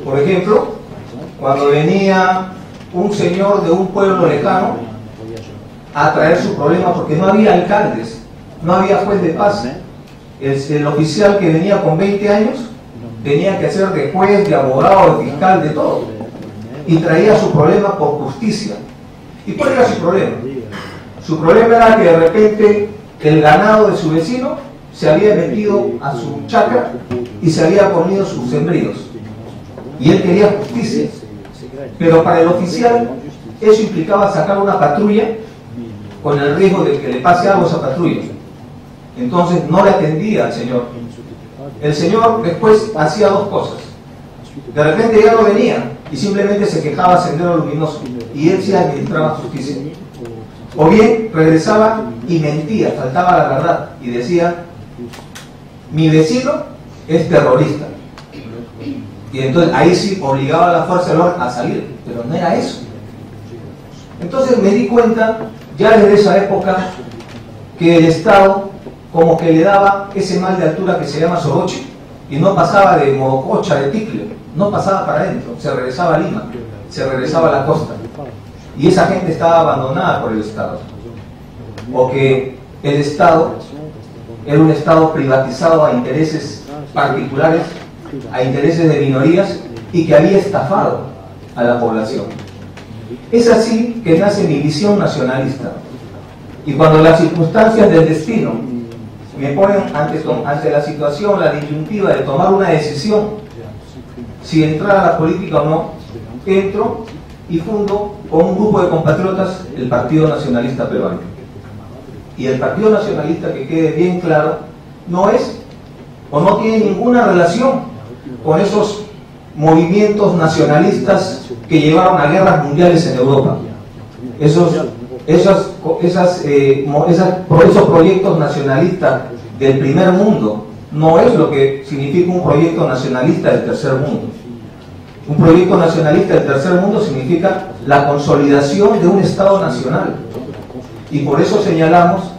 Por ejemplo, cuando venía un señor de un pueblo lejano a traer su problema, porque no había alcaldes, no había juez de paz, el oficial que venía con 20 años tenía que hacer de juez, de abogado, de fiscal, de todo, y traía su problema por justicia. ¿Y cuál era su problema? Su problema era que de repente el ganado de su vecino se había metido a su chacra y se había comido sus sembríos, y él quería justicia. Pero para el oficial eso implicaba sacar una patrulla con el riesgo de que le pase algo a esa patrulla. Entonces no le atendía al señor. El señor después hacía dos cosas: de repente ya no venía y simplemente se quejaba a Sendero Luminoso, y él sí administraba justicia. O bien regresaba y mentía, faltaba la verdad y decía: mi vecino es terrorista. Y entonces ahí sí obligaba a la fuerza del orden a salir, pero no era eso. Entonces me di cuenta ya desde esa época que el Estado como que le daba ese mal de altura que se llama soroche, y no pasaba de Morococha, de Ticle, no pasaba para adentro, se regresaba a Lima, se regresaba a la costa, y esa gente estaba abandonada por el Estado, o que el Estado era un Estado privatizado a intereses particulares, a intereses de minorías, y que había estafado a la población. Es así que nace mi visión nacionalista, y cuando las circunstancias del destino me ponen ante la situación, la disyuntiva de tomar una decisión, si entrar a la política o no, entro y fundo con un grupo de compatriotas el Partido Nacionalista Peruano. Y el Partido Nacionalista, que quede bien claro, no es o no tiene ninguna relación con esos movimientos nacionalistas que llevaron a guerras mundiales en Europa. Esos proyectos nacionalistas del primer mundo no es lo que significa un proyecto nacionalista del tercer mundo. Un proyecto nacionalista del tercer mundo significa la consolidación de un Estado nacional. Y por eso señalamos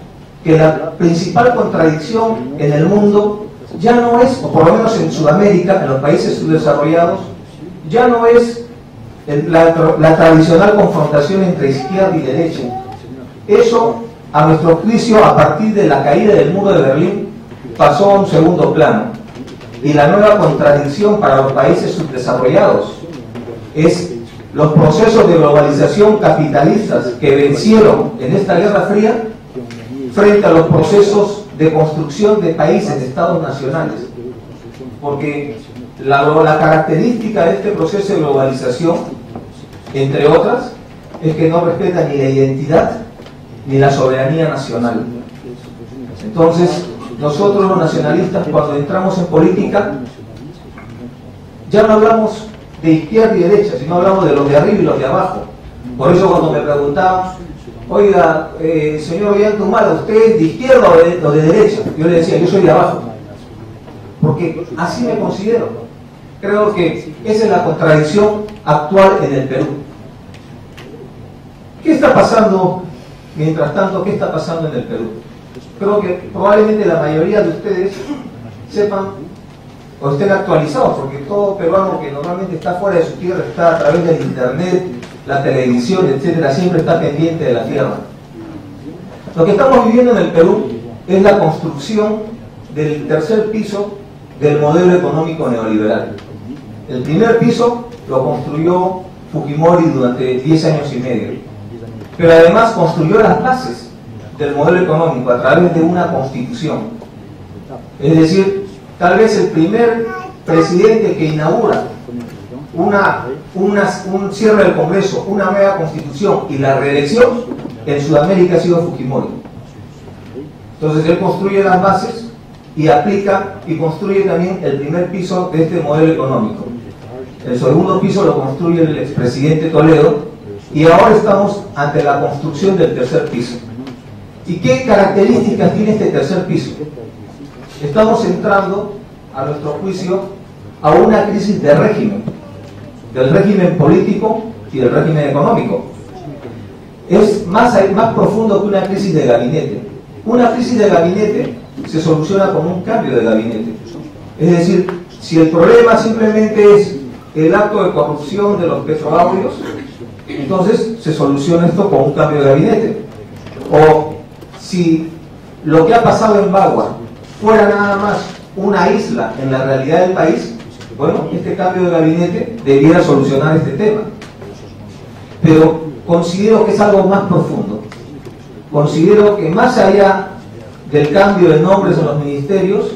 que la principal contradicción en el mundo ya no es, o por lo menos en Sudamérica, en los países subdesarrollados, ya no es la tradicional confrontación entre izquierda y derecha. Eso, a nuestro juicio, a partir de la caída del muro de Berlín, pasó a un segundo plano. Y la nueva contradicción para los países subdesarrollados es los procesos de globalización capitalistas que vencieron en esta Guerra Fría frente a los procesos de construcción de países, de estados nacionales. Porque la característica de este proceso de globalización, entre otras, es que no respeta ni la identidad ni la soberanía nacional. Entonces, nosotros los nacionalistas, cuando entramos en política, ya no hablamos de izquierda y derecha, sino hablamos de los de arriba y los de abajo. Por eso cuando me preguntaban: oiga, señor Ollantumala, ¿usted es de izquierda o de derecha? Yo le decía: yo soy de abajo, porque así me considero. Creo que esa es la contradicción actual en el Perú. ¿Qué está pasando, mientras tanto, qué está pasando en el Perú? Creo que probablemente la mayoría de ustedes sepan o estén actualizados, porque todo peruano que normalmente está fuera de su tierra, está a través del internet, la televisión, etcétera, siempre está pendiente de la tierra. Lo que estamos viviendo en el Perú es la construcción del tercer piso del modelo económico neoliberal. El primer piso lo construyó Fujimori durante 10 años y medio, pero además construyó las bases del modelo económico a través de una constitución. Es decir, tal vez el primer presidente que inaugura un cierre del Congreso, una nueva constitución y la reelección en Sudamérica ha sido Fujimori. Entonces él construye las bases y aplica y construye también el primer piso de este modelo económico. El segundo piso lo construye el expresidente Toledo, y ahora estamos ante la construcción del tercer piso. ¿Y qué características tiene este tercer piso? Estamos entrando, a nuestro juicio, a una crisis de régimen, del régimen político y del régimen económico. Es más profundo que una crisis de gabinete. Una crisis de gabinete se soluciona con un cambio de gabinete. Es decir, si el problema simplemente es el acto de corrupción de los petroaudios, entonces se soluciona esto con un cambio de gabinete. O si lo que ha pasado en Bagua fuera nada más una isla en la realidad del país, bueno, este cambio de gabinete debiera solucionar este tema. Pero considero que es algo más profundo. Considero que más allá del cambio de nombres en los ministerios,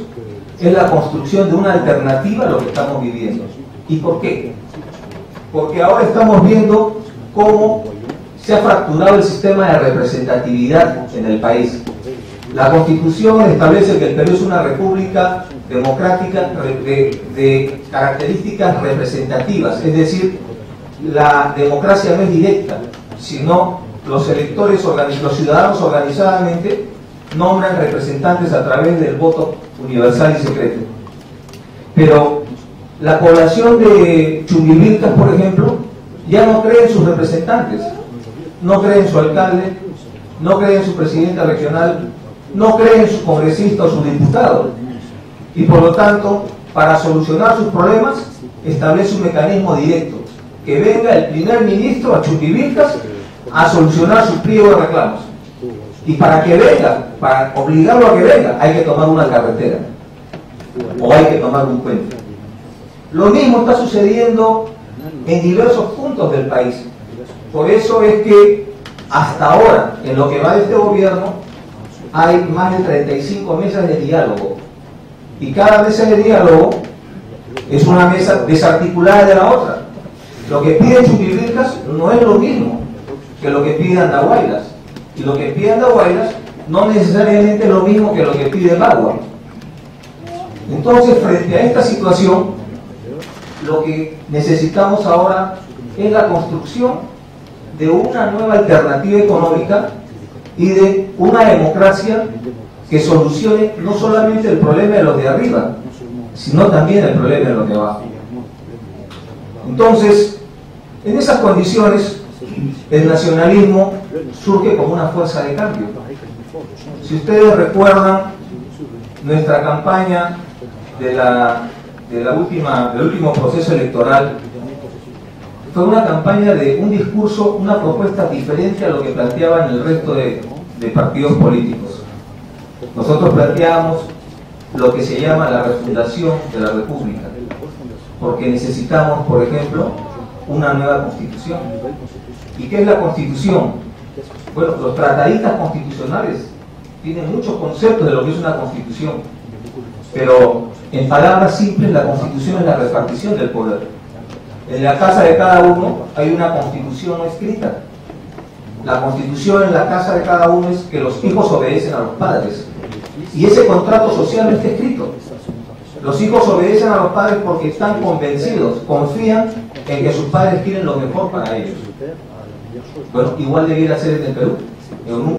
es la construcción de una alternativa a lo que estamos viviendo. ¿Y por qué? Porque ahora estamos viendo cómo se ha fracturado el sistema de representatividad en el país. La Constitución establece que el Perú es una república democrática de características representativas, es decir, la democracia no es directa, sino los electores, los ciudadanos organizadamente nombran representantes a través del voto universal y secreto. Pero la población de Chumbivilcas, por ejemplo, ya no cree en sus representantes, no cree en su alcalde, no cree en su presidente regional, no cree en su congresista o su diputado. Y por lo tanto, para solucionar sus problemas, establece un mecanismo directo, que venga el primer ministro a Chumbivilcas a solucionar su pliego de reclamos. Y para que venga, para obligarlo a que venga, hay que tomar una carretera o hay que tomar un puente. Lo mismo está sucediendo en diversos puntos del país. Por eso es que hasta ahora, en lo que va de este gobierno, hay más de 35 mesas de diálogo. Y cada mesa de diálogo es una mesa desarticulada de la otra. Lo que pide Chumbivilcas no es lo mismo que lo que pide Andahuaylas. Y lo que pide Andahuaylas no necesariamente es lo mismo que lo que pide Bagua. Entonces, frente a esta situación, lo que necesitamos ahora es la construcción de una nueva alternativa económica y de una democracia que solucione no solamente el problema de los de arriba, sino también el problema de los de abajo. Entonces, en esas condiciones, el nacionalismo surge como una fuerza de cambio. Si ustedes recuerdan nuestra campaña del último proceso electoral, fue una campaña de un discurso, una propuesta diferente a lo que planteaban el resto de partidos políticos. Nosotros planteábamos lo que se llama la refundación de la República, porque necesitamos, por ejemplo, una nueva constitución. ¿Y qué es la constitución? Bueno, los tratadistas constitucionales tienen muchos conceptos de lo que es una constitución, pero en palabras simples la constitución es la repartición del poder. En la casa de cada uno hay una constitución no escrita. La constitución en la casa de cada uno es que los hijos obedecen a los padres. Y ese contrato social no está escrito. Los hijos obedecen a los padres porque están convencidos, confían en que sus padres quieren lo mejor para ellos. Bueno, igual debiera ser en el Perú. En un